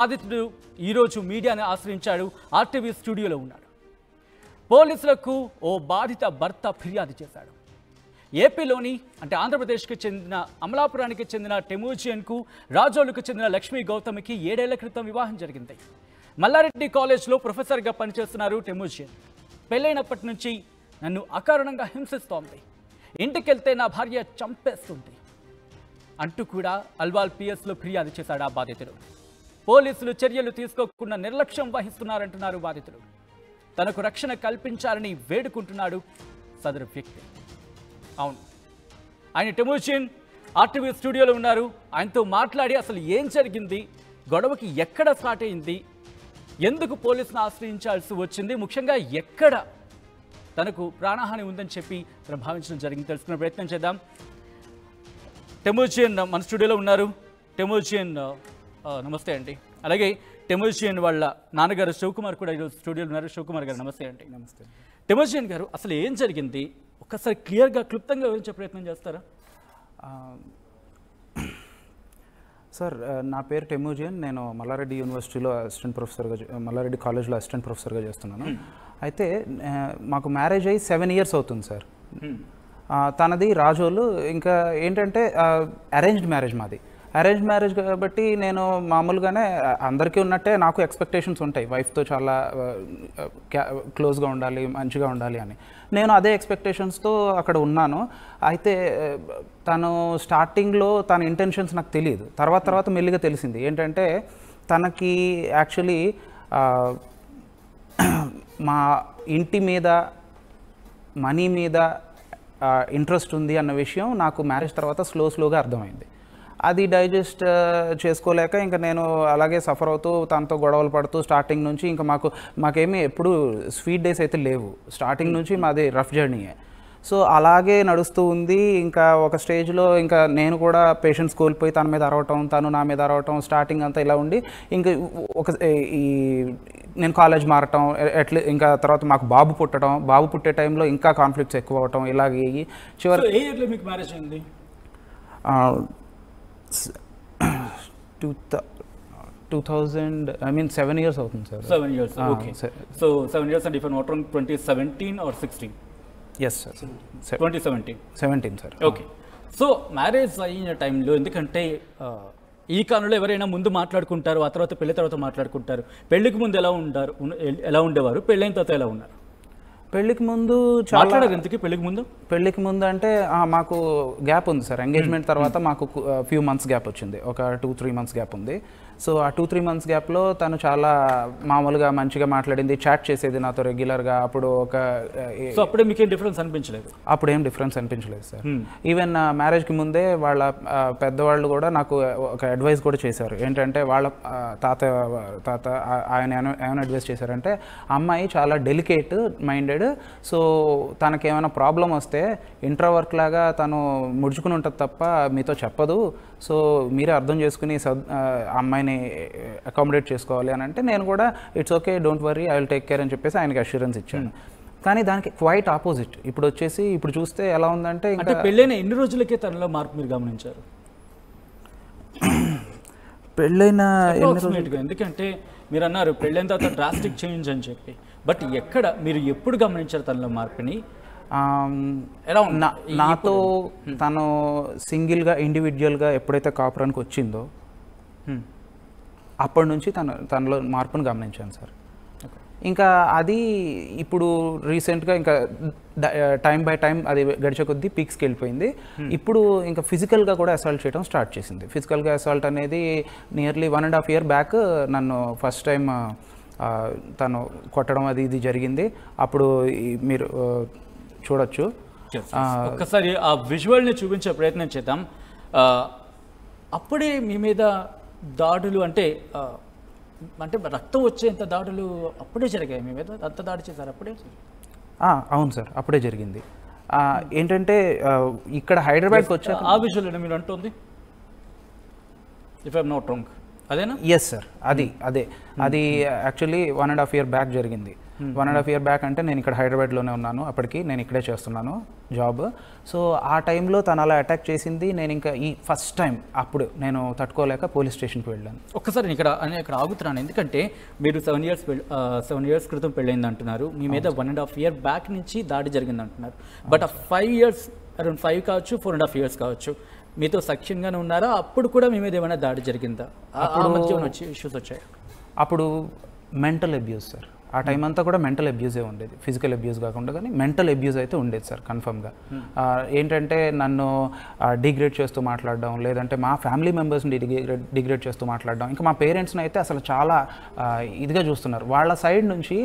బాధితుడు ఈరోజు మీడియాను ఆశ్రయించాడు. ఆర్టీవీ స్టూడియోలో ఉన్నాడు. పోలీసులకు ఓ బాధిత భర్త ఫిర్యాదు చేశాడు. ఏపీలోని అంటే ఆంధ్రప్రదేశ్కి చెందిన అమలాపురానికి చెందిన టెమోజియన్కు రాజోలుకు చెందిన లక్ష్మీ గౌతమికి 7 ఏళ్ల క్రితం వివాహం జరిగింది. మల్లారెడ్డి కాలేజ్లో ప్రొఫెసర్గా పనిచేస్తున్నారు టెమోజియన్. పెళ్ళైనప్పటి నుంచి నన్ను అకారణంగా హింసిస్తోంది, ఇంటికెళ్తే నా భార్య చంపేస్తుంది అంటూ కూడా అల్వాల్ పిఎస్లో ఫిర్యాదు చేశాడు ఆ బాధితుడు. పోలీసులు చర్యలు తీసుకోకుండా నిర్లక్ష్యం వహిస్తున్నారంటున్నారు బాధితుడు. తనకు రక్షణ కల్పించాలని వేడుకుంటున్నాడు సదరు వ్యక్తి. అవును, ఆయన టెమోజియన్ ఆర్టీవీ స్టూడియోలో ఉన్నారు. ఆయనతో మాట్లాడి అసలు ఏం జరిగింది, గొడవకి ఎక్కడ స్టార్ట్ అయింది, ఎందుకు పోలీసును ఆశ్రయించాల్సి వచ్చింది, ముఖ్యంగా ఎక్కడ తనకు ప్రాణహాని ఉందని చెప్పి తను భావించడం జరిగింది తెలుసుకునే ప్రయత్నం చేద్దాం. టెమోజియన్ మన స్టూడియోలో ఉన్నారు. టెమోజియన్ నమస్తే అండి. అలాగే టెమోజియన్ వాళ్ళ నాన్నగారు శివకుమార్ కూడా ఈరోజు స్టూడియోలో ఉన్నారు. శివకుమార్ గారు నమస్తే అండి. నమస్తే. టెమోజియన్ గారు, అసలు ఏం జరిగింది ఒక్కసారి క్లియర్గా క్లుప్తంగా వివరించే ప్రయత్నం చేస్తారా? సార్, నా పేరు టెమోజియన్. నేను మల్లారెడ్డి యూనివర్సిటీలో అసిస్టెంట్ ప్రొఫెసర్గా, మల్లారెడ్డి కాలేజ్లో అసిస్టెంట్ ప్రొఫెసర్గా చేస్తున్నాను. అయితే మాకు మ్యారేజ్ అయ్యి 7 years అవుతుంది సార్. తనది రాజోలు. ఇంకా ఏంటంటే అరేంజ్డ్ మ్యారేజ్ మాది. అరేంజ్డ్ మ్యారేజ్ కాబట్టి నేను మామూలుగానే అందరికీ ఉన్నట్టే నాకు ఎక్స్పెక్టేషన్స్ ఉంటాయి, వైఫ్తో చాలా క్లోజ్గా ఉండాలి, మంచిగా ఉండాలి అని. నేను అదే ఎక్స్పెక్టేషన్స్తో అక్కడ ఉన్నాను. అయితే తను స్టార్టింగ్లో తన ఇంటెన్షన్స్ నాకు తెలియదు. తర్వాత మెల్లిగా తెలిసింది. ఏంటంటే తనకి యాక్చువల్లీ మా ఇంటి మీద, మనీ మీద ఇంట్రెస్ట్ ఉంది అన్న విషయం నాకు మ్యారేజ్ తర్వాత స్లోగా అర్థమైంది. అది డైజెస్ట్ చేసుకోలేక ఇంకా నేను అలాగే సఫర్ అవుతూ తనతో గొడవలు పడుతూ స్టార్టింగ్ నుంచి ఇంకా మాకేమీ ఎప్పుడు స్వీట్ డేస్ అయితే లేవు. స్టార్టింగ్ నుంచి మాది రఫ్ జర్నీయే. సో అలాగే నడుస్తూ ఉంది. ఇంకా ఒక స్టేజ్లో ఇంకా నేను కూడా పేషెన్స్ కోల్పోయి తన మీద అరవటం, తను నా మీద అరవటం, స్టార్టింగ్ అంతా ఇలా ఉండి ఇంకా నేను కాలేజ్ మారటం, ఇంకా తర్వాత మాకు బాబు పుట్టే టైంలో ఇంకా కాన్ఫ్లిక్ట్స్ ఎక్కువ అవటం, ఇలాగే చివరి 7 years అవుతుంది sir. 7 years, okay. So 7 years, and if I'm not wrong, 2017 or 16? Yes sir, 2017 sir. Okay. So marriage అయిన టైంలో, ఎందుకంటే ఈ కాలంలో ఎవరైనా ముందు మాట్లాడుకుంటారు, ఆ తర్వాత పెళ్లి తర్వాత మాట్లాడుకుంటారు. పెళ్లికి ముందు ఎలా ఉండేవారు, పెళ్ళైన తర్వాత ఎలా ఉన్నారు? పెళ్ళికి ముందు పెళ్ళికి ముందు అంటే మాకు గ్యాప్ ఉంది సార్. ఎంగేజ్మెంట్ తర్వాత మాకు ఫ్యూ మంత్స్ గ్యాప్ వచ్చింది, ఒక 2-3 months గ్యాప్ ఉంది. సో ఆ 2-3 months గ్యాప్లో తను చాలా మామూలుగా మంచిగా మాట్లాడింది, చాట్ చేసేది నాతో రెగ్యులర్గా. అప్పుడు అప్పుడే మీకేం డిఫరెన్స్ అనిపించలేదు? అప్పుడేం డిఫరెన్స్ అనిపించలేదు సార్. ఈవెన్ మ్యారేజ్కి ముందే వాళ్ళ పెద్దవాళ్ళు కూడా నాకు ఒక అడ్వైస్ కూడా చేశారు. ఏంటంటే వాళ్ళ తాత ఆయన ఏమైనా అడ్వైస్ చేశారంటే, అమ్మాయి చాలా డెలికేట్ మైండెడ్, సో తనకేమైనా ప్రాబ్లం వస్తే ఇంట్రోవర్ట్ లాగా తను ముడుచుకుని ఉంటుంది తప్ప మీతో చెప్పదు. సో మీరే అర్థం చేసుకుని అమ్మాయిని అకామిడేట్ చేసుకోవాలి అని అంటే, నేను కూడా it's okay, don't worry, I will take care అని చెప్పేసి ఆయనకి అష్యూరెన్స్ ఇచ్చాను. కానీ దానికి క్వైట్ ఆపోజిట్ ఇప్పుడు చూస్తే ఎలా ఉందంటే, ఇంకా పెళ్ళైన ఎన్ని రోజులకే తనలో మార్పు మీరు గమనించారు? పెళ్ళైన ఎందుకంటే మీరు అన్నారు పెళ్ళైన తర్వాత డ్రాస్టిక్ చేంజ్ అని చెప్పి, బట్ మీరు ఎప్పుడు గమనించారు తనలో మార్పుని? నాతో తను సింగిల్గా ఇండివిజువల్గా ఎప్పుడైతే కాపురానికి వచ్చిందో అప్పటి నుంచి తనలో మార్పును గమనించాను సార్. ఇంకా అది ఇప్పుడు రీసెంట్గా ఇంకా టైం బై టైం అది గడిచే కొద్దీ పీక్స్కి వెళ్ళిపోయింది. ఇప్పుడు ఇంకా ఫిజికల్గా కూడా అసాల్ట్ చేయడం స్టార్ట్ చేసింది. ఫిజికల్గా అసాల్ట్ అనేది నియర్లీ 1.5 years బ్యాక్ నన్ను ఫస్ట్ టైం తను కొట్టడం ఇది జరిగింది. అప్పుడు మీరు చూడొచ్చు. ఒక్కసారి ఆ విజువల్ని చూపించే ప్రయత్నం చేద్దాం. అప్పుడే మీ మీద దాడులు అంటే రక్తం వచ్చేంత దాడులు అప్పుడే జరిగాయి మీ మీద? అంత దాడి చేశారు అప్పుడే? అవును సార్, అప్పుడే జరిగింది. ఏంటంటే ఇక్కడ హైదరాబాద్కి వచ్చాక ఆ విజువల్ మీరు అంటుంది, ఇఫ్ ఐఎమ్ నాట్ రాంగ్, అదేనా? ఎస్ సార్, అదే అది యాక్చువల్లీ 1.5 years బ్యాక్ జరిగింది. 1.5 year బ్యాక్ అంటే నేను ఇక్కడ హైదరాబాద్లోనే ఉన్నాను, అప్పటికి నేను ఇక్కడే చేస్తున్నాను జాబ్. సో ఆ టైంలో తను అలా అటాక్ చేసింది. నేను ఇంకా ఈ ఫస్ట్ టైం అప్పుడు నేను తట్టుకోలేక పోలీస్ స్టేషన్కి వెళ్ళాను. ఒక్కసారి నేను ఇక్కడ ఆగుతున్నాను, ఎందుకంటే మీరు 7 years క్రితం పెళ్ళైంది అంటున్నారు, మీ మీద 1.5 year బ్యాక్ నుంచి దాడి జరిగింది అంటున్నారు. బట్ ఆ 5 years, అరౌండ్ 5 కావచ్చు, 4.5 years కావచ్చు, మీతో సఖ్యంగానే ఉన్నారా? అప్పుడు కూడా మీ మీద ఏమైనా దాడి జరిగిందా? అప్పుడు మధ్య ఇష్యూస్ వచ్చాయి? అప్పుడు మెంటల్ అబ్యూస్ సార్. ఆ టైం అంతా కూడా మెంటల్ అబ్యూజే ఉండేది, ఫిజికల్ అబ్యూస్ కాకుండా కానీ మెంటల్ అబ్యూస్ అయితే ఉండేది సార్ కన్ఫర్మ్గా. ఏంటంటే నన్ను డిగ్రేడ్ చేస్తూ మాట్లాడడం, లేదంటే మా ఫ్యామిలీ మెంబర్స్ని డిగ్రేడ్ చేస్తూ మాట్లాడడం, ఇంకా మా పేరెంట్స్ని అయితే అసలు చాలా ఇదిగా చూస్తున్నారు. వాళ్ళ సైడ్ నుంచి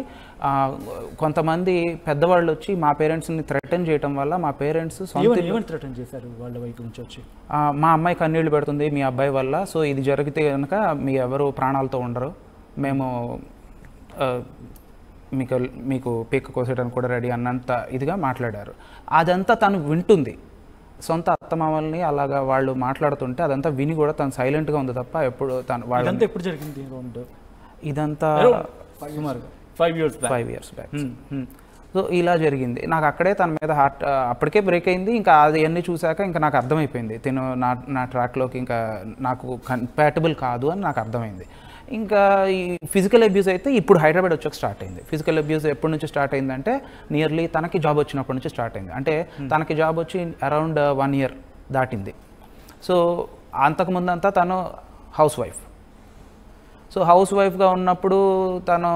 కొంతమంది పెద్దవాళ్ళు వచ్చి మా పేరెంట్స్ని థ్రెటన్ చేయడం వల్ల మా పేరెంట్స్ థ్రెటన్ చేశారు వాళ్ళ వైపు నుంచి వచ్చి, మా అమ్మాయి కన్నీళ్లు పెడుతుంది మీ అబ్బాయి వల్ల, సో ఇది జరిగితే కనుక మీ ఎవరు ప్రాణాలతో ఉండరు, మేము మీకు పీక కోసేయడానికి కూడా రెడీ అన్నంత ఇదిగా మాట్లాడారు. అదంతా తను వింటుంది, సొంత అత్తమామల్ని అలాగా వాళ్ళు మాట్లాడుతుంటే అదంతా విని కూడా తను సైలెంట్గా ఉంది తప్ప ఎప్పుడు తను వాళ్ళంతా ఎప్పుడు జరిగింది ఇదంతా 5 years బ్యాక్. సో ఇలా జరిగింది. నాకు అక్కడే తన మీద హార్ట్ అప్పటికే బ్రేక్ అయింది. ఇంకా అది అన్నీ చూశాక ఇంకా నాకు అర్థమైపోయింది తిను నా ట్రాక్లోకి ఇంకా నాకు కంపాటబుల్ కాదు అని నాకు అర్థమైంది. ఇంకా ఈ ఫిజికల్ అబ్యూస్ అయితే ఇప్పుడు హైదరాబాద్ వచ్చాక స్టార్ట్ అయింది. ఫిజికల్ అబ్యూస్ ఎప్పటి నుంచి స్టార్ట్ అయిందంటే నియర్లీ తనకి జాబ్ వచ్చినప్పటి నుంచి స్టార్ట్ అయింది. అంటే తనకి జాబ్ వచ్చి అరౌండ్ 1 year దాటింది. సో అంతకుముందంతా తను హౌస్ వైఫ్. సో హౌస్ వైఫ్గా ఉన్నప్పుడు తను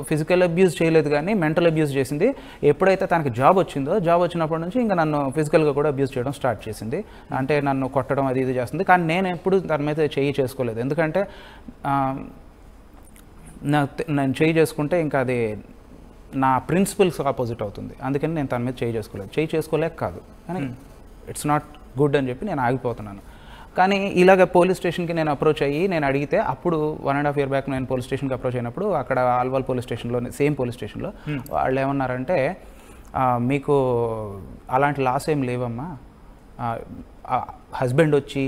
ఫిజికల్ అబ్యూస్ చేయలేదు కానీ మెంటల్ అబ్యూస్ చేసింది. ఎప్పుడైతే తనకి జాబ్ వచ్చిందో, జాబ్ వచ్చినప్పటి నుంచి ఇంకా నన్ను ఫిజికల్గా కూడా అబ్యూస్ చేయడం స్టార్ట్ చేసింది. అంటే నన్ను కొట్టడం అది ఇది చేస్తుంది. కానీ నేను ఎప్పుడు తన మీద చేయి చేసుకోలేదు, ఎందుకంటే నేను చేయి చేసుకుంటే ఇంకా అది నా ప్రిన్సిపల్స్ ఆపోజిట్ అవుతుంది. అందుకని నేను తన మీద చేయి చేసుకోలేక కాదు, కానీ ఇట్స్ నాట్ గుడ్ అని చెప్పి నేను ఆగిపోతున్నాను. కానీ ఇలాగ పోలీస్ స్టేషన్కి నేను అప్రోచ్ అయ్యి నేను అడిగితే అప్పుడు 1.5 year బ్యాక్ నేను పోలీస్ స్టేషన్కి అప్రోచ్ అయినప్పుడు అక్కడ ఆల్వాల్ పోలీస్ స్టేషన్లో సేమ్ పోలీస్ స్టేషన్లో వాళ్ళు ఏమన్నారంటే మీకు అలాంటి లాస్ ఏం లేవమ్మా, హస్బెండ్ వచ్చి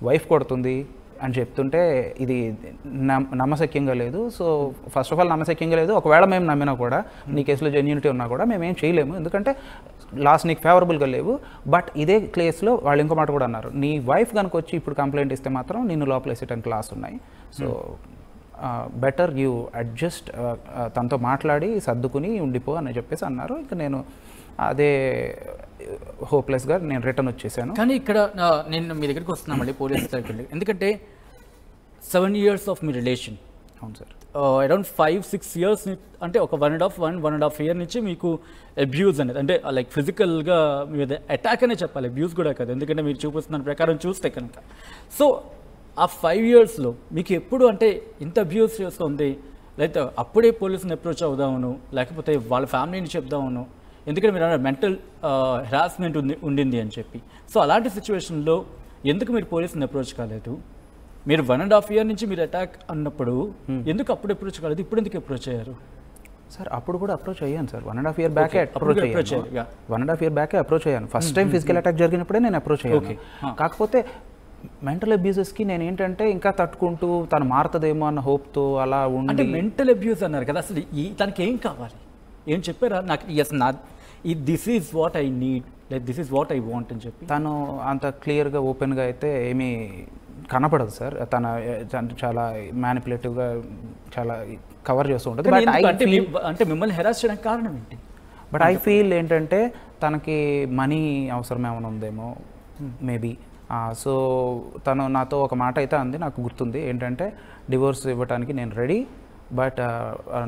వైఫ్ కొడుతుంది అని చెప్తుంటే ఇది నమ్మశక్యంగా లేదు. సో ఫస్ట్ ఆఫ్ ఆల్ నమ్మశక్యంగా లేదు. ఒకవేళ మేము నమ్మినా కూడా నీ కేసులో జెన్యూనిటీ ఉన్నా కూడా మేము ఏం చేయలేము, ఎందుకంటే లాస్ నీకు ఫేవరబుల్గా లేవు. బట్ ఇదే కేసులో వాళ్ళు ఇంకో మాట కూడా అన్నారు, నీ వైఫ్ కనుక వచ్చి ఇప్పుడు కంప్లైంట్ ఇస్తే మాత్రం నిన్ను లోపల వేసేటానికి లాస్ ఉన్నాయి. సో బెటర్ యూ అడ్జస్ట్, తనతో మాట్లాడి సర్దుకుని ఉండిపో అని చెప్పేసి అన్నారు. ఇంకా నేను అదే హోప్లెస్గా నేను రిటర్న్ వచ్చేసాను. కానీ ఇక్కడ నేను మీ దగ్గరికి వస్తున్నాను మళ్ళీ పోలీస్ దగ్గరికి, ఎందుకంటే 7 years ఆఫ్ మీ రిలేషన్. అవును సార్. అరౌండ్ 5-6 years అంటే ఒక 1.5 year నుంచి మీకు అబ్యూజ్ అనేది, అంటే లైక్ ఫిజికల్గా మీద అటాక్ అనే చెప్పాలి, అబ్యూజ్ కూడా కాదు, ఎందుకంటే మీరు చూపిస్తున్న ప్రకారం చూస్తే కనుక. సో ఆ 5 yearsలో మీకు ఎప్పుడు అంటే ఇంత అబ్యూజ్ చేస్తుంది, లేకపోతే అప్పుడే పోలీసుని అప్రోచ్ అవుదామను, లేకపోతే వాళ్ళ ఫ్యామిలీని చెప్దామను, ఎందుకంటే మీరు మెంటల్ హెరాస్మెంట్ ఉండింది అని చెప్పి. సో అలాంటి సిచ్యువేషన్లో ఎందుకు మీరు పోలీసుని అప్రోచ్ కాలేదు? మీరు 1.5 year నుంచి మీరు అటాక్ అన్నప్పుడు ఎందుకు అప్పుడు అప్రోచ్ కాలేదు, ఇప్పుడు ఎందుకు అప్రోచ్ అయ్యారు? సార్ అప్పుడు కూడా అప్రోచ్ అయ్యాను సార్, 1.5 year బ్యాకే అప్రోచ్ అయ్యాను. 1.5 year బ్యాకే అప్రోచ్ అయ్యాను. ఫస్ట్ టైం ఫిజికల్ అటాక్ జరిగినప్పుడే నేను అప్రోచ్ అయ్యాను. కాకపోతే మెంటల్ అబ్యూజెస్కి నేను ఏంటంటే ఇంకా తట్టుకుంటూ తను మారుతుందేమో అన్న హోప్తో అలా ఉండి. అంటే మెంటల్ అబ్యూస్ అన్నారు కదా, అసలు తనకి ఏం కావాలి, ఏం చెప్పారా? నాకు yes this is what I need, like this is what I want అని చెప్పి తను అంత క్లియర్గా ఓపెన్గా అయితే ఏమీ కనపడదు సార్. తన చాలా మ్యానిపులేటివ్గా చాలా కవర్ చేస్తూ ఉంటుంది. అంటే మిమ్మల్ని హెరాస్ చేయడానికి కారణం ఏంటి? బట్ ఐ ఫీల్ ఏంటంటే తనకి మనీ అవసరం ఏమైనా ఉందేమో మేబీ. సో తను నాతో ఒక మాట అయితే అంది, నాకు గుర్తుంది, ఏంటంటే డివోర్స్ ఇవ్వడానికి నేను రెడీ, బట్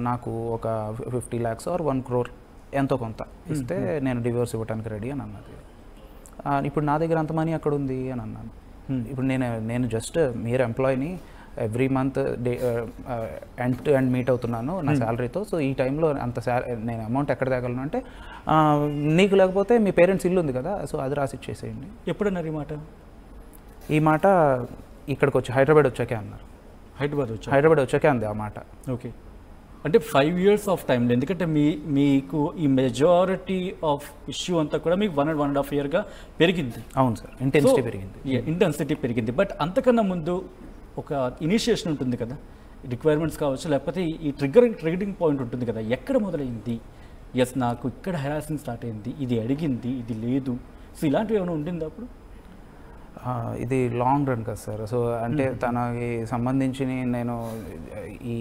నాకు ఒక 50 lakhs ఆర్ 1 crore ఎంతో కొంత ఇస్తే నేను డివోర్స్ ఇవ్వడానికి రెడీ అని అన్నది. ఇప్పుడు నా దగ్గర అంత మనీ అక్కడ ఉంది అని అన్నాను. ఇప్పుడు నేను జస్ట్ మీరు ఎంప్లాయీని, every month end to end meet అవుతున్నాను నా శాలరీతో. సో ఈ టైంలో అంత నేను అమౌంట్ ఎక్కడ తేగలను అంటే, నీకు లేకపోతే మీ పేరెంట్స్ ఇల్లు ఉంది కదా, సో అది రాసి ఇచ్చేసేయండి. ఎప్పుడన్నారు ఈ మాట ఇక్కడికి వచ్చి హైదరాబాద్ వచ్చాకే అన్నారు. హైదరాబాద్ వచ్చాకే అంది ఆ మాట. ఓకే, అంటే 5 years ఆఫ్ టైంలో, ఎందుకంటే మీకు ఈ మెజారిటీ ఆఫ్ ఇష్యూ అంతా కూడా మీకు 1.5 yearగా పెరిగింది. అవును సార్, ఇంటెన్సిటీ పెరిగింది. ఇంటెన్సిటీ పెరిగింది. బట్ అంతకన్నా ముందు ఒక ఇనిషియేషన్ ఉంటుంది కదా, రిక్వైర్మెంట్స్ కావచ్చు, లేకపోతే ఈ ట్రిగరింగ్ పాయింట్ ఉంటుంది కదా, ఎక్కడ మొదలైంది? ఎస్, నాకు ఇక్కడ హెరాసింగ్ స్టార్ట్ అయింది, ఇది అడిగింది, ఇది లేదు, సో ఇలాంటివి ఏమైనా ఉండింది అప్పుడు? ఇది లాంగ్ రన్ కదా సార్. సో అంటే తనకి సంబంధించి నేను ఈ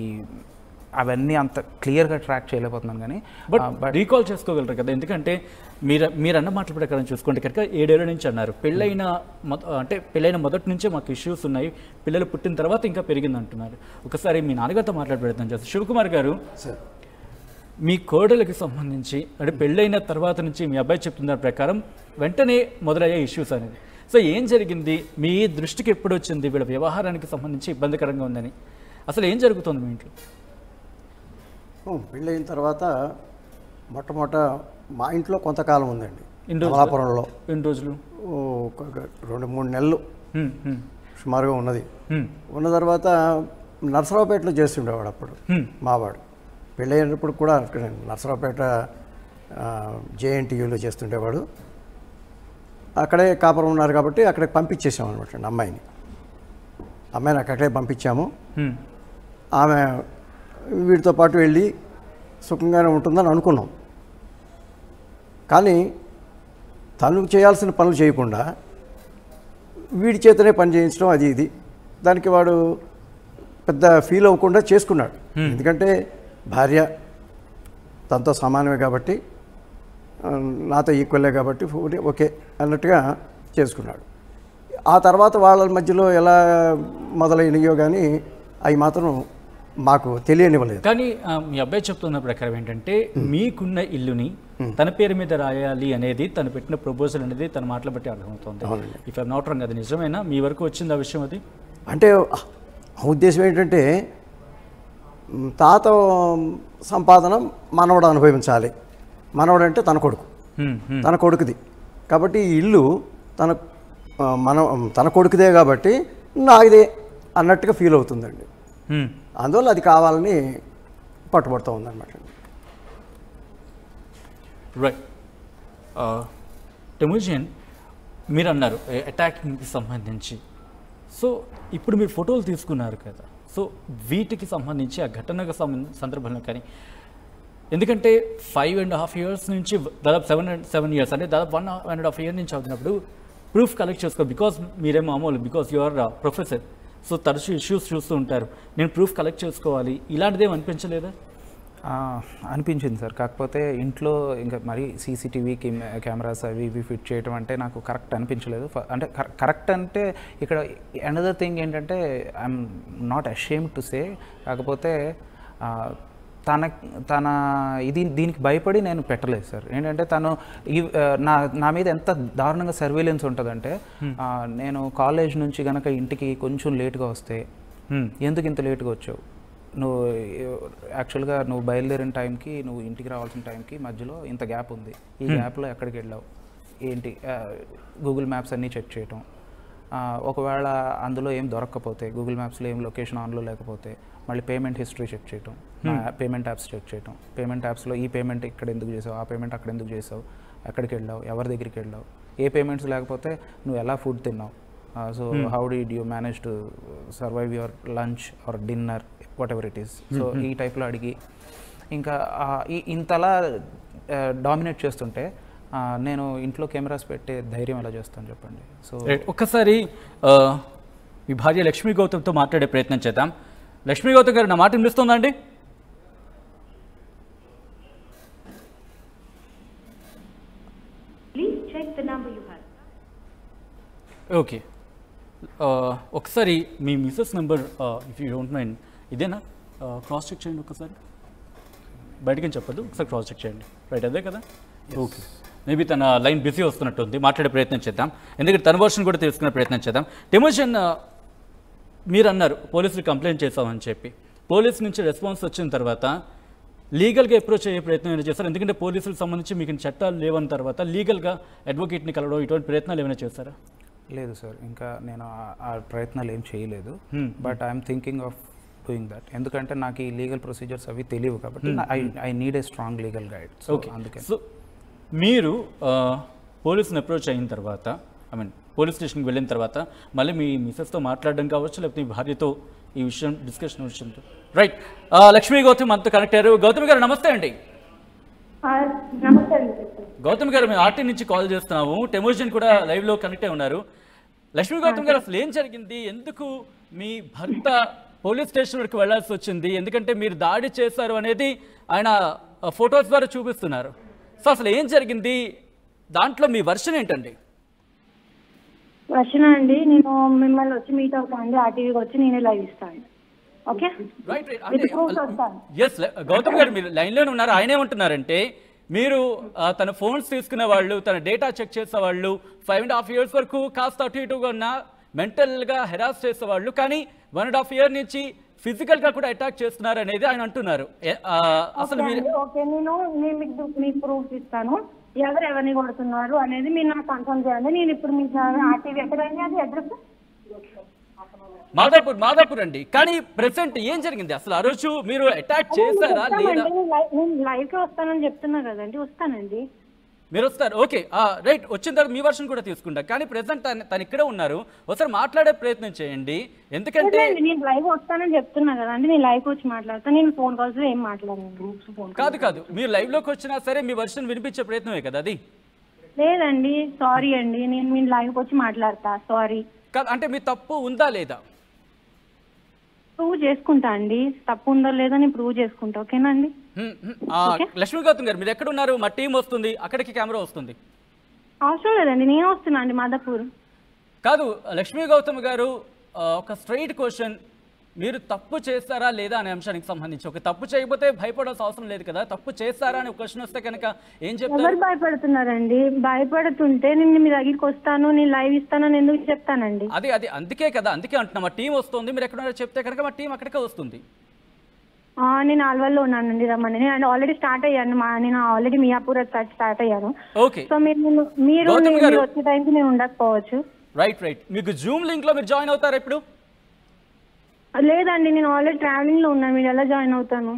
అవన్నీ అంత క్లియర్గా ట్రాక్ చేయలేకపోతున్నాను, కానీ బట్ రీకాల్ చేసుకోగలరు కదా, ఎందుకంటే మీరు అన్న మాటల ప్రకారం చూసుకుంటే కనుక 7 ఏళ్ల నుంచి అన్నారు. పెళ్ళైన మొదటి నుంచే మాకు ఇష్యూస్ ఉన్నాయి, పిల్లలు పుట్టిన తర్వాత ఇంకా పెరిగింది అంటున్నారు. ఒకసారి మీ నాన్నగారితో మాట్లాడే ప్రయత్నం చేస్తారు. శివకుమార్ గారు, మీ కోడలికి సంబంధించి అంటే పెళ్ళైన తర్వాత నుంచి మీ అబ్బాయి చెప్తున్న ప్రకారం వెంటనే మొదలయ్యే ఇష్యూస్ అనేది, సో ఏం జరిగింది? మీ దృష్టికి ఎప్పుడు వచ్చింది వీళ్ళ వ్యవహారానికి సంబంధించి ఇబ్బందికరంగా ఉందని? అసలు ఏం జరుగుతుంది మీ ఇంట్లో? పెళ్ళైన తర్వాత మొట్టమొదట మా ఇంట్లో కొంతకాలం ఉందండి, అమలాపురంలో. ఎన్ని రోజులు? 2-3 నెలలు సుమారుగా ఉన్నది. ఉన్న తర్వాత నర్సరావుపేటలో చేస్తుండేవాడు అప్పుడు మావాడు. పెళ్ళైనప్పుడు కూడా నర్సరావుపేట జేఎన్టీయూలో చేస్తుండేవాడు. అక్కడే కాపురం ఉన్నారు కాబట్టి అక్కడికి పంపించేసాము అనమాట అమ్మాయిని అక్కడే పంపించాము. ఆమె వీటితో పాటు వెళ్ళి సుఖంగానే ఉంటుందని అనుకున్నాం. కానీ తను చేయాల్సిన పనులు చేయకుండా వీడి చేతనే పని చేయించడం అది ఇది, దానికి వాడు పెద్ద ఫీల్ అవ్వకుండా చేసుకున్నాడు. ఎందుకంటే భార్య తనతో సమానమే కాబట్టి, నాతో ఈక్వల్లే కాబట్టి ఓకే అన్నట్టుగా చేసుకున్నాడు. ఆ తర్వాత వాళ్ళ మధ్యలో ఎలా మొదలైనయో కానీ అవి మాత్రం మాకు తెలియనివ్వలేదు. కానీ మీ అబ్బాయి చెప్తున్న ప్రకారం ఏంటంటే, మీకున్న ఇల్లుని తన పేరు మీద రాయాలి అనేది తను పెట్టిన ప్రపోజల్ అనేది తన మాటలు బట్టి అర్థమవుతుంది. ఇఫ్ ఐమ్ నాట్ రాంగ్, అది నిజమేనా? మీ వరకు వచ్చింది ఆ విషయం? అది అంటే ఉద్దేశం ఏంటంటే, తాత సంపాదన మనవడు అనుభవించాలి. మనవడు అంటే తన కొడుకుది కాబట్టి ఈ ఇల్లు తన కొడుకుదే కాబట్టి నాదే అన్నట్టుగా ఫీల్ అవుతుందండి. అందువల్ల అది కావాలని పట్టుబడుతూ ఉందన్నమాట. రైట్. టెమోజియన్, మీరు అన్నారు అటాకింగ్కి సంబంధించి, సో ఇప్పుడు మీరు ఫోటోలు తీసుకున్నారు కదా, సో వీటికి సంబంధించి ఆ ఘటనకు సందర్భంలో కానీ, ఎందుకంటే 5.5 years నుంచి దాదాపు 7 years అంటే దాదాపు 1.5 year నుంచి అవుతున్నప్పుడు ప్రూఫ్ కలెక్ట్ చేసుకో, బికాస్ మీరే మామూలు, because you are professor, so తరచూ ఇష్యూస్ చూస్తూ ఉంటారు, నేను ప్రూఫ్ కలెక్ట్ చేసుకోవాలి, ఇలాంటిదేం అనిపించలేదా? అనిపించింది సార్. కాకపోతే ఇంట్లో ఇంకా మరి సీసీటీవీ కెమెరాస్ అవి ఇవి ఫిట్ చేయడం అంటే నాకు కరెక్ట్ అనిపించలేదు. అంటే కరెక్ట్ అంటే ఇక్కడ అనదర్ థింగ్ ఏంటంటే, I'm not ashamed to say, కాకపోతే తన దీనికి భయపడి నేను పెట్టలేదు సార్. ఏంటంటే తను నా మీద ఎంత దారుణంగా సర్వేలెన్స్ ఉంటుందంటే, నేను కాలేజ్ నుంచి కనుక ఇంటికి కొంచెం లేట్గా వస్తే, ఎందుకు ఇంత లేట్గా వచ్చావు, నువ్వు యాక్చువల్గా నువ్వు బయలుదేరిన టైంకి నువ్వు ఇంటికి రావాల్సిన టైంకి మధ్యలో ఇంత గ్యాప్ ఉంది, ఈ గ్యాప్లో ఎక్కడికి వెళ్ళావు ఏంటి, గూగుల్ మ్యాప్స్ అన్నీ చెక్ చేయటం, ఒకవేళ అందులో ఏం దొరక్కపోతే, గూగుల్ మ్యాప్స్లో ఏం లొకేషన్ ఆన్లో లేకపోతే మళ్ళీ పేమెంట్ హిస్టరీ చెక్ చేయటం, పేమెంట్ యాప్స్ చెక్ చేయటం, పేమెంట్ యాప్స్లో ఈ పేమెంట్ ఇక్కడ ఎందుకు చేసావు, ఆ పేమెంట్ అక్కడ ఎందుకు చేసావు, ఎక్కడికి వెళ్ళావు, ఎవరి దగ్గరికి వెళ్ళావు, ఏ పేమెంట్స్ లేకపోతే నువ్వు ఎలా ఫుడ్ తిన్నావు, so how did you manage to survive your lunch or dinner, what ever it is. So ఈ టైప్లో అడిగి ఇంకా ఇంతలా డామినేట్ చేస్తుంటే నేను ఇంట్లో కెమెరాస్ పెట్టే ధైర్యం ఎలా చేస్తాను చెప్పండి. సో ఒక్కసారి మీ భార్య లక్ష్మీ గౌతమ్తో మాట్లాడే ప్రయత్నం చేద్దాం. లక్ష్మీ గౌతమ్ గారు, నా మాట వినిపిస్తుందండి? ఓకే, ఒకసారి మీ Mrs number if you don't mind ఇదేనా, క్రాస్ చెక్ చేయండి ఒకసారి, బయటకి చెప్పద్దు, ఒకసారి క్రాస్ చెక్ చేయండి. రైట్, అదే కదా? ఓకే, మేబీ తన లైన్ బిజీ వస్తున్నట్టుంది, మాట్లాడే ప్రయత్నం చేద్దాం, ఎందుకంటే తన వర్షన్ కూడా తెలుసుకునే ప్రయత్నం చేద్దాం. టెమోజియన్, మీరు అన్నారు పోలీసులు కంప్లైంట్ చేస్తామని చెప్పి, పోలీస్ నుంచి రెస్పాన్స్ వచ్చిన తర్వాత లీగల్గా అప్రోచ్ అయ్యే ప్రయత్నం ఏమైనా చేస్తారు? ఎందుకంటే పోలీసులకు సంబంధించి మీకు చట్టాలు లేవన్న తర్వాత లీగల్గా అడ్వకేట్ని కలవడం ఇటువంటి ప్రయత్నాలు ఏమైనా చేస్తారా? లేదు సార్, ఇంకా నేను ఆ ప్రయత్నాలు ఏం చేయలేదు. But I'm thinking of doing that, ఎందుకంటే నాకు ఈ లీగల్ ప్రొసీజర్స్ అవి తెలియవు కాబట్టి I need a strong legal guide. Okay, అందుకే సో మీరు పోలీసుని అప్రోచ్ అయిన తర్వాత, ఐ మీన్ పోలీస్ స్టేషన్కి వెళ్ళిన తర్వాత మళ్ళీ మీ మిసెస్తో మాట్లాడడం కావచ్చు, లేకపోతే మీ భార్యతో ఈ విషయం డిస్కషన్ విషయంతో. రైట్, లక్ష్మీ గౌతమ్ మనతో కనెక్ట్ అయ్యారు. గౌతమ్ గారు నమస్తే అండి. నమస్తే అండి. గౌతమ్ గారు మేము ఆర్టీ నుంచి కాల్ చేస్తున్నాము. టెమోజన్ కూడా లైవ్లో కనెక్ట్ అయి ఉన్నారు. లక్ష్మీ గౌతమ్ గారు, అసలు ఏం జరిగింది? ఎందుకు మీ భర్త పోలీస్ స్టేషన్ వరకు వెళ్లాల్సి వచ్చింది? ఎందుకంటే మీరు దాడి చేశారు అనేది ఆయన ఫొటోస్ ద్వారా చూపిస్తున్నారు. సో అసలు ఏం జరిగింది? దాంట్లో మీ వర్షన్ ఏంటండి? వర్షన అండి, నేను మిమ్మల్ని వచ్చి మీట్ అవుతాను అండి. ఆర్టీవీకి వచ్చి నేనే లైవ్ ఇస్తాను. ఓకే, రైట్ ఎస్ గౌతమ్ గారు మీరు లైన్లోనే ఉన్నారు. ఆయన ఏమంటున్నారంటే మీరు తన ఫోన్స్ తీసుకునే వాళ్ళు, తన డేటా చెక్ చేసే వాళ్ళు, 5.5 years వరకు కాస్త అటు ఇటుగా ఉన్న మెంటల్గా హెరాస్ చేసేవాళ్ళు, కానీ 1.5 year నుంచి ఫిజికల్గా కూడా అటాక్ చేస్తున్నారు అనేది ఆయన అంటున్నారు. అసలు మీరు ఓకే, నేను మీకు ప్రూఫ్ ఇస్తాను. ఎవరిని కొడుతున్నారు అనేది మీరు నాకు కన్ఫర్మ్ చేయండి. నేను ఇప్పుడు మీకు ఆర్టీవీ ఎక్కడైనా అది అడ్రస్ మాదాపూర్ అండి. కానీ ప్రెసెంట్ ఏం జరిగింది అసలు? ఆ రోజు మీరు అటాక్ చేశారా లేదా? నేను లైవ్ కి వస్తానని చెప్తున్నా కదండి. వస్తానండి. మీరు వస్తారు, ఓకే రైట్. వచ్చిన తర్వాత మీ వర్షన్ కూడా తీసుకుంటా. కానీ ప్రెసెంట్ తను ఇక్కడే ఉన్నారు. ఒకసారి మాట్లాడే ప్రయత్నం చేయండి. ఎందుకంటే నేను లైవ్ వస్తానని చెప్తున్నా కదండి. నేను లైవ్ వచ్చి మాట్లాడతాను. నేను ఫోన్ కాల్స్ ఏం మాట్లాడాను. గ్రూప్స్ ఫోన్ కాదు మీరు లైవ్ లోకి వచ్చినా సరే మీ వర్షన్ వినిపించే ప్రయత్నమే కదా అది. లేదండి, సారీ అండి. నేను మీ లైవ్ వచ్చి మాట్లాడతా. సారీ. కాదు అంటే మీ తప్పు ఉందా లేదా? ప్రూవ్ చేసుకుంటా అండి. తప్పు ఉందో లేదో నేను ప్రూవ్ చేసుకుంటా. ఓకేనా అండి? లక్ష్మీ గౌతమ్ గారు మీరు ఎక్కడ ఉన్నారు? మా టీం వస్తుంది, అక్కడికి కెమెరా వస్తుంది. అవసరం లేదండి, నేను వస్తున్నా అండి మాదాపూర్. కాదు లక్ష్మీ గౌతమ్ గారు, ఒక స్ట్రైట్ క్వశ్చన్, మీరు తప్పు చేస్తారా లేదా అనే అంశానికి సంబంధించి. ఒక తప్పు చేయకపోతే భయపడాల్సిన అవసరం లేదు కదా. తప్పు చేస్తారా అనే క్వశ్చన్ వస్తే కనుక ఏం చెప్తారు? ఎవరు భయపడుతున్నారండి? భయపడుతుంటే నేను మీ దగ్గరికి వస్తాను, నేను లైవ్ ఇస్తానని ఎందుకు చెప్తానండి? అది అందుకే కదా, అందుకే అంటున్నా మా టీం వస్తుంది. మీరు ఎక్కడ చెప్తే కనుక మా టీం అక్కడికే వస్తుంది. నేను ఆల్వాల్లో ఉన్నానండి, రమ్మని. నేను ఆల్రెడీ స్టార్ట్ అయ్యాను. నేను ఆల్రెడీ మియాపూర్ స్టార్ట్ అయ్యాను. ఓకే, సో మీరు వచ్చే టైంకి నేను ఉండకపోవచ్చు. రైట్. మీకు జూమ్ లింక్ లో మీరు జాయిన్ అవుతారా ఇప్పుడు? లేదండి, నేను ఆల్రెడీ ట్రావెలింగ్ లో ఉన్నాను. మీరు ఎలా జాయిన్ అవుతాను?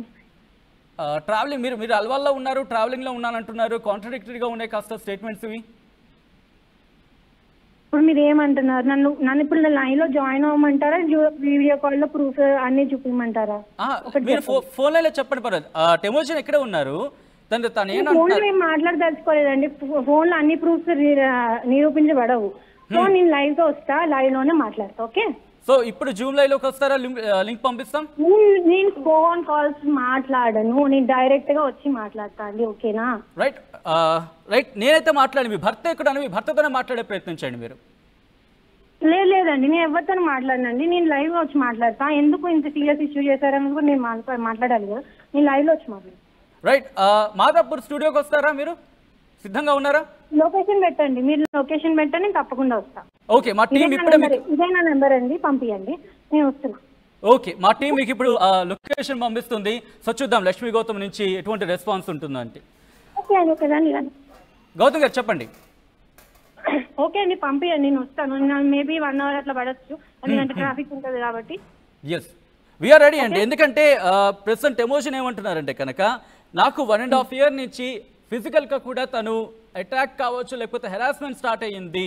ట్రావెలింగ్ మీరు అల్వాల్లో ఉన్నారు, ట్రావెలింగ్ లో ఉన్నానంటున్నారు. కాంట్రడిక్టరీగా ఉన్నాయి కాస్త స్టేట్మెంట్స్ ఇవి. ఇప్పుడు మీరు ఏమంటున్నారు? నన్ను ఇప్పుడు లైవ్ లో జాయిన్ అవ్వమంటారా? వీడియో కాల్ లో ప్రూఫ్ అన్ని చూపించమంటారా? మీరు ఫోన్ లైన్ లో చెప్పండి పర్లేదు. టెమోజన్ ఎక్కడే ఉన్నారు? తను ఫోన్ లో ఏం మాట్లాడదలుచుకోలేదండి. ఫోన్ లో అన్ని ప్రూఫ్స్ నిరూపించబడవు. సో నేను లైవ్ తో వస్తా, లైవ్ లోనే మాట్లాడతా. ఓకే, సో ఇప్పుడు జూమ్ లైవ్ లోకి వస్తారా? లింక్ పంపిస్తాం. నేను ఫోన్ కాల్స్ మాట్లాడను, నేను డైరెక్ట్ గా వచ్చి మాట్లాడతా అండి. ఓకేనా? రైట్. నేనైతే మాట్లాడి, మీ భర్త ఎక్కడ? మీ భర్తతోనే మాట్లాడే ప్రయత్నం చేయండి మీరు. లేదండి, నేను ఎవరితో మాట్లాడనండి. నేను లైవ్ లో వచ్చి మాట్లాడతా. ఎందుకు ఇంత సీరియస్ ఇష్యూ చేశారని కూడా నేను మాట్లాడాలి కదా. నేను లైవ్ లో వచ్చి మాట్లాడతా. రైట్. మాదాపూర్ స్టూడియోకి వస్తారా? మీరు సిద్ధంగా ఉన్నారా? లొకేషన్ పెట్టండి. మీరు లొకేషన్ పెట్టండి, నేను తప్పకుండా వస్తా. ఓకే, మా టీం ఇప్పుడే ఇదేనా నెంబర్ అండి? పంపియండి, నేను వస్తున్నా. ఓకే, మా టీం మీకు ఇప్పుడు లొకేషన్ పంపిస్తుంది. సో చూద్దాం లక్ష్మీ గౌతమ్ నుంచి ఎటువంటి రెస్పాన్స్ ఉంటుందో అంటే. ఓకే అండి, ఓకేదాన్ని గౌతమ్ గారు చెప్పండి. ఓకే అండి, పంపియండి, నేను వస్తాను. మేబీ 1 hour అట్లా పడచ్చు, ఎందుకంటే ట్రాఫిక్ ఉంటుంది కాబట్టి. ఎస్, వీఆర్ రెడీ అండి. ఎందుకంటే ప్రెసెంట్ ఎమోషన్ ఏమంటున్నారంటే కనుక నాకు 1.5 year నుంచి ఫిజికల్గా కూడా తను అటాక్ కావచ్చు, లేకపోతే హెరాస్మెంట్ స్టార్ట్ అయ్యింది,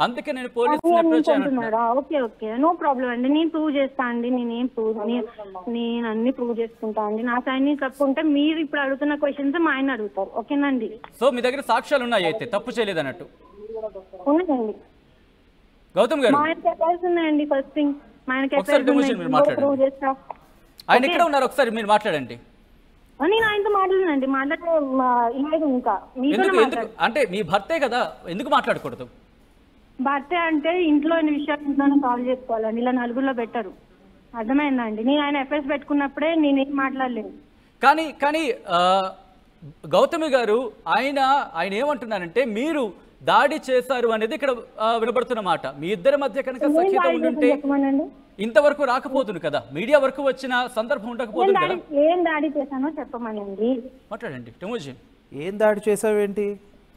అందుకే నేను పోలీసుని అప్రోచ్ అయ్యాను. ఓకే, నో ప్రాబ్లం అండి. నేను ప్రూవ్ చేస్తా అండి. నేను అన్ని ప్రూవ్ చేసుకుంటా అండి. నా సైడ్ నుంచి తప్పు ఉంటే మీరు ఇప్పుడు అడుగుతున్న క్వశ్చన్స్ మా ఆయన అడుగుతారు. ఓకేనండి? సో మీ దగ్గర సాక్ష్యాలు ఉన్నాయి అయితే తప్పు చేయలేదన్నట్టు? ఉన్నాయండి గౌతమ్ గారు. మా ఆయనకి ఎఫ్ఐఆర్స్ ఉన్నాయండి. ఫస్ట్ థింగ్ మా ఆయనకి ప్రూవ్ చేస్తా. ఆయన ఎక్కడ ఉన్నారు? ఒకసారి మీరు మాట్లాడండి. నేను ఆయనతో మాట్లాడనండి. మాట్లాడలేదు ఇంకా. అంటే మీ భర్తే కదా, ఎందుకు మాట్లాడకూడదు? భర్త అంటే ఇంట్లో విషయాలు ఇంట్లోనే సాల్వ్ చేసుకోవాలండి. ఇలా నలుగురిలో పెట్టరు. అర్థమైందండి? నేను ఆయన ఎఫ్ఐఆర్స్ పెట్టుకున్నప్పుడే నేనేం మాట్లాడలేదు. కానీ గౌతమి గారు ఆయన ఏమంటున్నారంటే మీరు దాడి చేశారు అనేది ఇక్కడ వినబడుతున్న మాట. మీ ఇద్దరి మధ్య కనుక సఖ్యత ఉంటే ఇంతవరకు రాకపోతుంది కదా, మీడియా వరకు వచ్చిన సందర్భం ఉండకపోతుంది కదా. ఏం దాడి చేశానో చెప్పమనండి. మాట్లాడండి టెమోజన్. ఏం దాడి చేసావేంటి?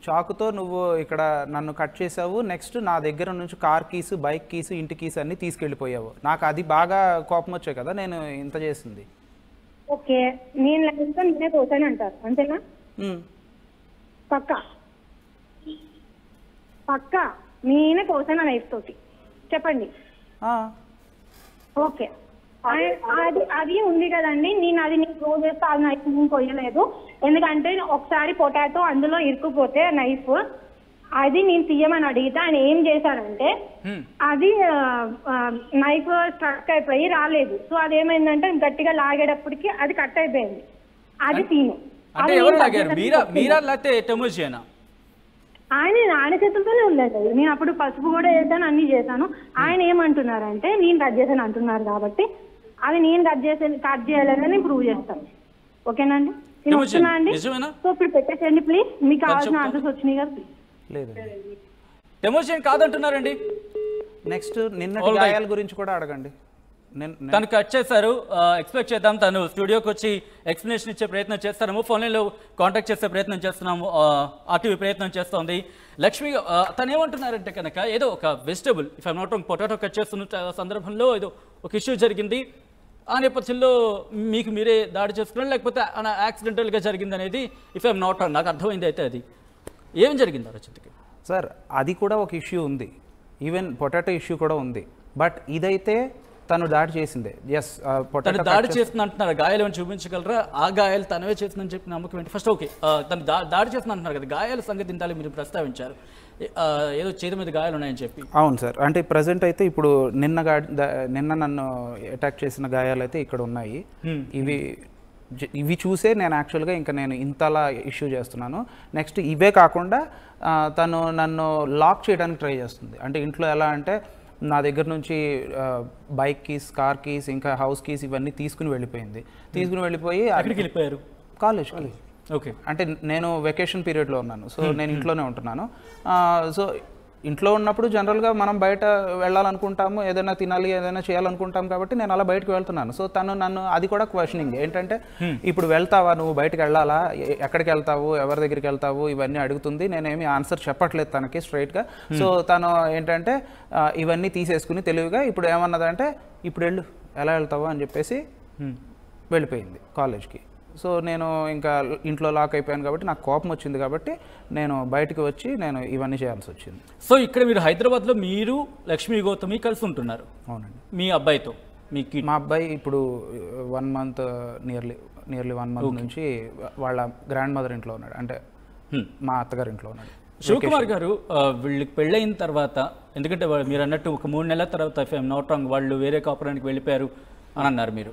చాకుతో నువ్వు ఇక్కడ నన్ను కట్ చేసావు. నెక్స్ట్ నా దగ్గర నుంచి కార్ కీస్, బైక్ కీస్, ఇంటి కీస్ అన్ని తీసుకెళ్ళిపోయావు. నాకు అది బాగా కోపం వచ్చాయి కదా నేను ఇంత చేసింది. ఓకే, నేను లైఫ్తో నేనే పోతాను అంటారు, అంతేనా? పక్కా నేనే పోతాను లైఫ్ తోటి, చెప్పండి. ఓకే, అది ఉంది కదండి, నేను ప్రూవ్ చేస్తే అది నైఫ్ నేను కొయ్యలేదు. ఎందుకంటే ఒకసారి పొటాటో అందులో ఇరుక్కుపోతే నైఫ్ అది నేను తీయమని అడిగితే ఆయన ఏం చేశారంటే అది నైఫ్ స్ట్రక్ అయిపోయి రాలేదు. సో అదేమైందంటే గట్టిగా లాగేటప్పటికి అది కట్ అయిపోయింది. అది తీను అంటే ఎవరు లాగారు? మీరా లేకపోతే టెమోజియనా? ఆయన చేతులతోనే ఉందండి. నేను అప్పుడు పసుపు కూడా వేసాను, అన్ని చేశాను. ఆయన ఏమంటున్నారంటే నేను కట్ చేశాను అంటున్నారు కాబట్టి అది నేను కట్ చేయలేదని ప్రూవ్ చేస్తాను. ఓకేనండి, నేను వస్తున్నా అండి. సో ఇప్పుడు పెట్టేసేయండి ప్లీజ్, మీకు కావాల్సిన ఆన్సర్స్ వచ్చినాయి కదా. లేదండి, టెమోజియన్ కాదంటున్నారండి. నెక్స్ట్ నిన్న గాయాల గురించి కూడా అడగండి. తను కట్ చేశారు, ఎక్స్పెక్ట్ చేద్దాం తను స్టూడియోకి వచ్చి ఎక్స్ప్లెనేషన్ ఇచ్చే ప్రయత్నం చేస్తాము. ఫోన్లో కాంటాక్ట్ చేసే ప్రయత్నం చేస్తున్నాము, ఆర్టీవీ ప్రయత్నం చేస్తోంది. లక్ష్మి తను ఏమంటున్నారంటే కనుక ఏదో ఒక vegetable if I'm not wrong potato cut చేస్తున్న సందర్భంలో ఏదో ఒక ఇష్యూ జరిగింది, ఆ నేపథ్యంలో మీకు మీరే దాడి చేసుకున్నారు లేకపోతే యాక్సిడెంటల్గా జరిగింది అనేది ఇఫ్ ఐమ్ నాట్ రాంగ్, నాకు అర్థమైంది. అయితే అది ఏం జరిగింది రచితకి? సార్ అది కూడా ఒక ఇష్యూ ఉంది, ఈవెన్ పొటాటో ఇష్యూ కూడా ఉంది. బట్ ఇదైతే తను దాడి చేసిందే. ఎస్, తను దాడి చేస్తుంది అంటున్నారు. గాయాలు ఏమైనా చూపించగలరా? ఆ గాయాలు తనవే చేస్తుందని చెప్పి నమ్మకం ఏంటి? ఫస్ట్ ఓకే, తను దాడి చేస్తుంది అంటున్నారు కదా, గాయాల సంగతి ఇంతాలి మీరు ప్రస్తావించారు, ఏదో చేతి మీద గాయాలు ఉన్నాయని చెప్పి. అవును సార్, అంటే ప్రజెంట్ అయితే ఇప్పుడు నిన్న నన్ను అటాక్ చేసిన గాయాలు అయితే ఇక్కడ ఉన్నాయి. ఇవి చూసే నేను యాక్చువల్గా ఇంకా నేను ఇంతలా ఇష్యూ చేస్తున్నాను. నెక్స్ట్ ఇవే కాకుండా తను నన్ను లాక్ చేయడానికి ట్రై చేస్తుంది. అంటే ఇంట్లో ఎలా అంటే నా దగ్గర నుంచి బైక్ కీస్, కార్ కీస్, ఇంకా హౌస్ కీస్ ఇవన్నీ తీసుకుని వెళ్ళిపోయి అక్కడికి వెళ్ళిపోయారు కాలేజ్కి. ఓకే, అంటే నేను వెకేషన్ పీరియడ్లో ఉన్నాను, సో నేను ఇంట్లోనే ఉంటున్నాను. సో ఇంట్లో ఉన్నప్పుడు జనరల్గా మనం బయట వెళ్ళాలనుకుంటాము, ఏదైనా తినాలి, ఏదైనా చేయాలనుకుంటాం కాబట్టి నేను అలా బయటకు వెళ్తున్నాను. సో తను నన్ను అది కూడా క్వశ్చనింగ్ ఏంటంటే ఇప్పుడు వెళ్తావా, నువ్వు బయటకు వెళ్ళాలా, ఎక్కడికి వెళ్తావు, ఎవరి దగ్గరికి వెళ్తావు, ఇవన్నీ అడుగుతుంది. నేనేమి ఆన్సర్ చెప్పట్లేదు తనకి స్ట్రైట్గా. సో తను ఏంటంటే ఇవన్నీ తీసేసుకుని తెలివిగా ఇప్పుడు ఏమన్నదంటే ఇప్పుడు వెళ్ళు, ఎలా వెళ్తావు అని చెప్పేసి వెళ్ళిపోయింది కాలేజ్కి. సో నేను ఇంకా ఇంట్లో లాక్ అయిపోయాను కాబట్టి నాకు కోపం వచ్చింది కాబట్టి నేను బయటకు వచ్చి నేను ఇవన్నీ చేయాల్సి వచ్చింది. సో ఇక్కడ మీరు హైదరాబాద్లో మీరు లక్ష్మీ గౌతమి కలిసి ఉంటున్నారు? అవునండి. మీ అబ్బాయితో? మా అబ్బాయి ఇప్పుడు 1 month నియర్లీ 1 month నుంచి వాళ్ళ గ్రాండ్ మదర్ ఇంట్లో ఉన్నాడు, అంటే మా అత్తగారి ఇంట్లో ఉన్నాడు. శివకుమార్ గారు, వీళ్ళకి పెళ్ళయిన తర్వాత, ఎందుకంటే మీరు అన్నట్టు ఒక 3 నెలల తర్వాత ఇఫ్ ఐఎమ్ నాట్ రాంగ్ వాళ్ళు వేరే కాపురానికి వెళ్ళిపోయారు అని అన్నారు మీరు.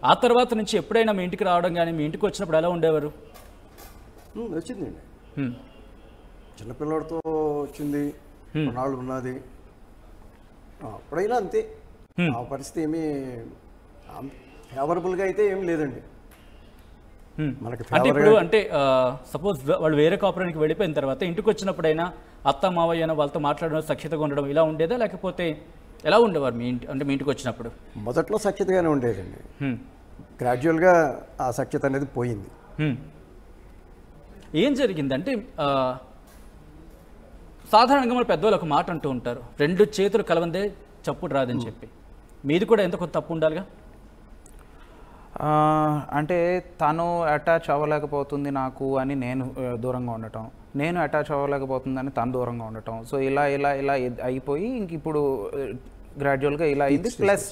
ఆ తర్వాత నుంచి ఎప్పుడైనా మీ ఇంటికి రావడం కానీ మీ ఇంటికి వచ్చినప్పుడు ఎలా ఉండేవారు? వచ్చిందండి, చిన్నపిల్లడితో వచ్చింది, కొన్నాళ్ళు ఉన్నది. అప్పుడైనా అంతే, ఆ పరిస్థితి ఏమీ ఫేవరబుల్గా అయితే ఏం లేదండి మనకి. అంటే ఇప్పుడు అంటే సపోజ్ వాళ్ళు వేరే కాపురానికి వెళ్ళిపోయిన తర్వాత ఇంటికి వచ్చినప్పుడైనా అత్త మావయ్య వాళ్ళతో మాట్లాడడం, సఖ్యతగా ఉండడం ఇలా ఉండేదా, లేకపోతే ఎలా ఉండేవారు మీ ఇంటికి వచ్చినప్పుడు? మొదట్లో సఖ్యతగానే ఉండేదండి, గ్రాడ్యువల్గా ఆ సఖ్యత అనేది పోయింది. ఏం జరిగిందంటే సాధారణంగా మన పెద్దవాళ్ళు ఒక మాట అంటూ ఉంటారు, 2 చేతులు కలవందే చప్పుడు రాదని చెప్పి. మీది కూడా ఎంత కొంత తప్పు ఉండాలిగా? అంటే తను అటాచ్ అవ్వలేకపోతుంది నాకు అని నేను దూరంగా ఉండటం, నేను అటాచ్ అవ్వలేకపోతుందని తను దూరంగా ఉండటం. సో ఇలా ఇలా ఇలా అయిపోయి ఇంక ఇప్పుడు గ్రాడ్యువల్గా ఇలా అయింది. ప్లస్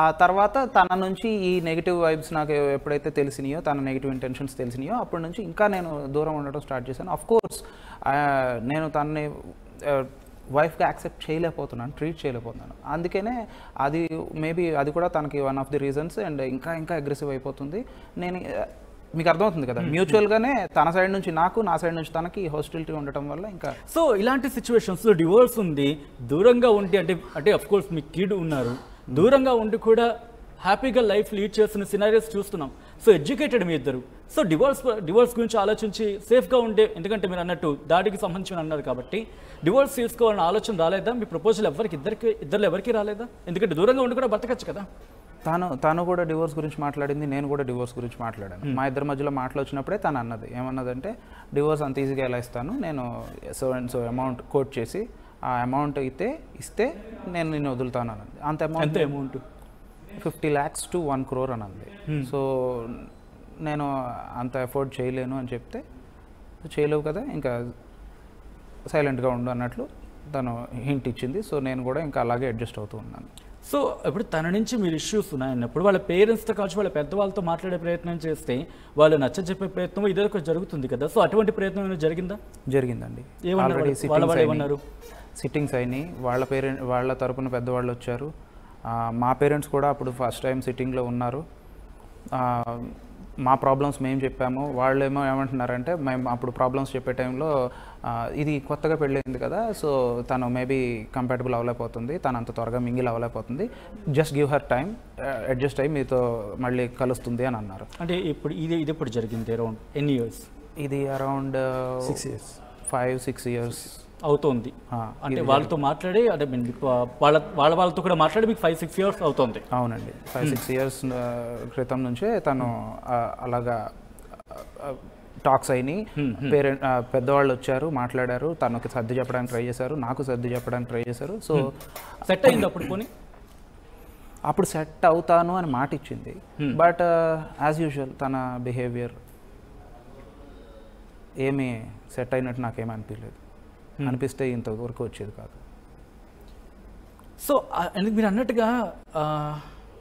ఆ తర్వాత తన నుంచి ఈ నెగిటివ్ వైబ్స్ నాకు ఎప్పుడైతే తెలిసినాయో, తన నెగిటివ్ ఇంటెన్షన్స్ తెలిసినాయో అప్పటి నుంచి ఇంకా నేను దూరం ఉండటం స్టార్ట్ చేశాను. అఫ్ కోర్స్ నేను తనని వైఫ్గా యాక్సెప్ట్ చేయలేకపోతున్నాను, ట్రీట్ చేయలేకపోతున్నాను. అందుకనే అది మేబీ అది కూడా తనకి one of the reasons. And ఇంకా ఇంకా అగ్రెసివ్ అయిపోతుంది. నేను మీకు అర్థమవుతుంది కదా, మ్యూచువల్గానే తన సైడ్ నుంచి నాకు, నా సైడ్ నుంచి తనకి హాస్టిలిటీ ఉండటం వల్ల ఇంకా. సో ఇలాంటి సిచ్యువేషన్స్లో డివోర్స్ ఉంది, దూరంగా ఉండి అంటే అఫ్ కోర్స్ మీ కిడ్ ఉన్నారు, దూరంగా ఉండి కూడా హ్యాపీగా లైఫ్ లీడ్ చేస్తున్న సినారియోస్ చూస్తున్నాం. సో ఎడ్యుకేటెడ్ మీ ఇద్దరు, సో డివోర్స్ గురించి ఆలోచించి సేఫ్గా ఉండే, ఎందుకంటే మీరు అన్నట్టు దాడికి సంబంధించి అన్నారు కాబట్టి డివోర్స్ తీసుకోవాలన్న ఆలోచన రాలేదా? మీ ప్రపోజల్ ఇద్దరు ఎవరికి రాలేదా? ఎందుకంటే దూరంగా ఉండి కూడా బతకచ్చు కదా. తను కూడా డివోర్స్ గురించి మాట్లాడింది, నేను కూడా డివోర్స్ గురించి మాట్లాడాను. మా ఇద్దరి మధ్యలో మాటలు వచ్చినప్పుడే తను అన్నది ఏమన్నదంటే, డివోర్స్ అంత ఈజీగా ఎలా ఇస్తాను, నేను so and so amount quote చేసి ఆ అమౌంట్ ఇస్తే నేను నిన్ను వదులుతాను అన్నది. అంత అమౌంట్ 50 lakhs to 1 crore అని అంది. సో నేను అంత ఎఫోర్డ్ చేయలేను అని చెప్తే, చేయలేవు కదా ఇంకా సైలెంట్గా ఉండు అన్నట్లు తను హింట్ ఇచ్చింది. సో నేను కూడా ఇంకా అలాగే అడ్జస్ట్ అవుతూ ఉన్నాను. సో ఇప్పుడు తన నుంచి మీరు ఇష్యూస్ ఉన్నాయన్నప్పుడు వాళ్ళ పేరెంట్స్తో కావచ్చు వాళ్ళ పెద్దవాళ్ళతో మాట్లాడే ప్రయత్నం చేస్తే వాళ్ళు నచ్చజెప్పే ప్రయత్నం ఇదే ఒక జరుగుతుంది కదా, సో అటువంటి ప్రయత్నం ఏమైనా జరిగిందా? జరిగిందండి. ఏమన్నారు వాళ్ళు ఏమన్నారు? సిట్టింగ్స్ అయినాయి, వాళ్ళ తరపున పెద్దవాళ్ళు వచ్చారు. మా పేరెంట్స్ కూడా అప్పుడు ఫస్ట్ టైం సిట్టింగ్లో ఉన్నారు. మా ప్రాబ్లమ్స్ మేము చెప్పాము, వాళ్ళు ఏమంటున్నారంటే మేము అప్పుడు ప్రాబ్లమ్స్ చెప్పే టైంలో ఇది కొత్తగా పెళ్ళైంది కదా, సో తను మేబీ కంపాటబుల్ అవ్వలేకపోతుంది, తను అంత త్వరగా మింగిల్ అవ్వలేకపోతుంది, just give her time, adjust అయ్యి మీతో మళ్ళీ కలుస్తుంది అని అన్నారు. అంటే ఇప్పుడు ఇది ఇప్పుడు జరిగింది అరౌండ్ ఎన్ని ఇయర్స్? ఇది అరౌండ్ 6 years 5-6 years అవుతుంది. అంటే వాళ్ళతో మాట్లాడి అంటే వాళ్ళతో కూడా మాట్లాడి మీకు 5-6 years అవుతుంది. అవునండి, 5-6 years క్రితం నుంచే తను అలాగా టాక్స్ అయినాయి. పెద్దవాళ్ళు వచ్చారు, మాట్లాడారు, తనకి సర్ది చెప్పడానికి ట్రై చేశారు, నాకు సర్ది చెప్పడానికి ట్రై చేశారు. సో సెట్ అయింది అప్పుడు కొని అప్పుడు సెట్ అవుతాను అని మాట ఇచ్చింది. బట్ యాజ్ యూజువల్ తన బిహేవియర్ ఏమీ సెట్ అయినట్టు నాకేమీ అనిపించలేదు. అనిపిస్తే ఇంతవరకు వచ్చేది కాదు. సో మీరు అన్నట్టుగా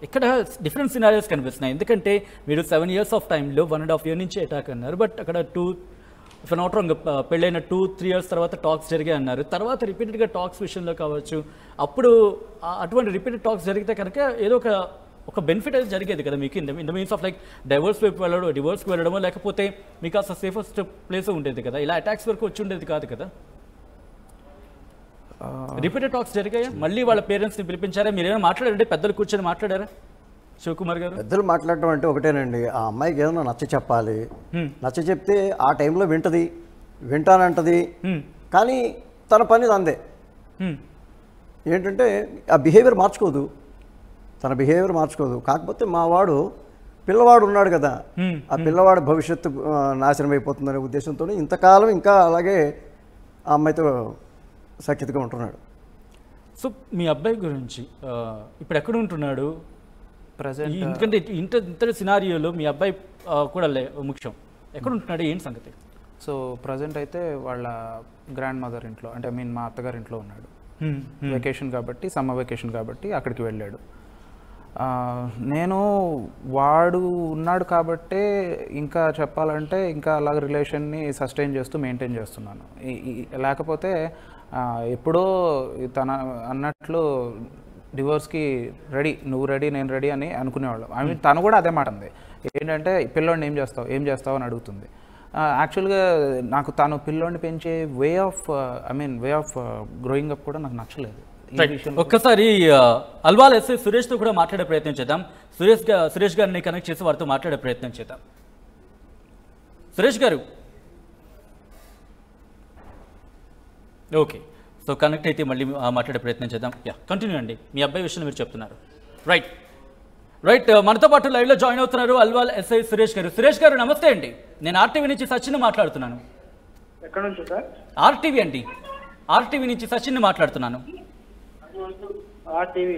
ఇక్కడ డిఫరెంట్ సినారియోస్ కనిపిస్తున్నాయి. ఎందుకంటే మీరు 7 years ఆఫ్ టైంలో 1.5 year నుంచి అటాక్ అన్నారు, బట్ అక్కడ 2 నాట్ రాంగ్ పెళ్ళైన 2-3 years తర్వాత టాక్స్ జరిగాయి అన్నారు. తర్వాత రిపీటెడ్గా టాక్స్ విషయంలో కావచ్చు, అప్పుడు అటువంటి రిపీటెడ్ టాక్స్ జరిగితే కనుక ఏదో ఒక బెనిఫిట్ అయితే జరిగేది కదా మీకు, in the means of like డివోర్స్కి వెళ్ళడమో లేకపోతే మీకు అసలు సేఫెస్ట్ ప్లేస్ ఉండేది కదా, ఇలా అటాక్స్ వరకు వచ్చి ఉండేది కాదు కదా. రిపీటెడ్ టాక్స్ జరిగాయా? మళ్ళీ వాళ్ళ పేరెంట్స్ని పిలిపించారా? మీరు ఏమైనా మాట్లాడారంటే పెద్దలు కూర్చొని మాట్లాడారా శివకుమార్ గారు? పెద్దలు మాట్లాడటం అంటే ఒకటేనండి, ఆ అమ్మాయికి ఏదైనా నచ్చ చెప్పాలి, నచ్చ చెప్తే ఆ టైంలో వింటానంటది, కానీ తన పని అందే. ఏంటంటే ఆ బిహేవియర్ మార్చుకోదు, తన బిహేవియర్ మార్చుకోదు. కాకపోతే మా వాడు పిల్లవాడు ఉన్నాడు కదా, ఆ పిల్లవాడు భవిష్యత్తు నాశనం అయిపోతుందనే ఉద్దేశంతో ఇంతకాలం ఇంకా అలాగే ఆ అమ్మాయితో సఖ్యతగా ఉంటున్నాడు. సో మీ అబ్బాయి గురించి ఇప్పుడు ఎక్కడ ఉంటున్నాడు ప్రజెంట్? ఎందుకంటే ఇంత సినారియోలో మీ అబ్బాయి కూడా ముఖ్యం. ఎక్కడ ఉంటున్నాడు, ఏంటి సంగతి? సో ప్రజెంట్ అయితే వాళ్ళ గ్రాండ్ మదర్ ఇంట్లో, అంటే మా అత్తగారి ఇంట్లో ఉన్నాడు. వెకేషన్ కాబట్టి, సమ్మర్ వెకేషన్ కాబట్టి అక్కడికి వెళ్ళాడు. నేను వాడు ఉన్నాడు కాబట్టే ఇంకా చెప్పాలంటే ఇంకా అలాగ రిలేషన్ని సస్టైన్ చేస్తూ మెయింటైన్ చేస్తున్నాను. లేకపోతే ఎప్పుడో తన అన్నట్లు డివోర్స్కి రెడీ, నువ్వు రెడీ నేను రెడీ అని అనుకునేవాళ్ళు. తను కూడా అదే మాట ఉంది, ఏంటంటే పిల్లోడిని ఏం చేస్తావు అని అడుగుతుంది. యాక్చువల్గా నాకు తను పిల్లోడిని పెంచే వే ఆఫ్ గ్రోయింగ్ అప్ కూడా నాకు నచ్చలేదు. ఒక్కసారి అల్వాల్ ఎస్ఐ సురేష్తో కూడా మాట్లాడే ప్రయత్నం చేద్దాం. సురేష్ గారిని కనెక్ట్ చేసి వారితో మాట్లాడే ప్రయత్నం చేద్దాం. సురేష్ గారు, ఓకే, సో కనెక్ట్ అయితే మళ్ళీ మాట్లాడే ప్రయత్నం చేద్దాం. కంటిన్యూ అండి, మీ అబ్బాయి విషయం మీరు చెప్తున్నారు. రైట్ మనతో పాటు లైవ్లో జాయిన్ అవుతున్నారు అల్వాల్ ఎస్ఐ సురేష్ గారు. సురేష్ గారు నమస్తే అండి, నేను ఆర్టీవీ నుంచి సచిన్ మాట్లాడుతున్నాను. ఎక్కడ నుంచి సార్? ఆర్టీవీ నుంచి సచిన్ మాట్లాడుతున్నాను. ఆర్టీవీ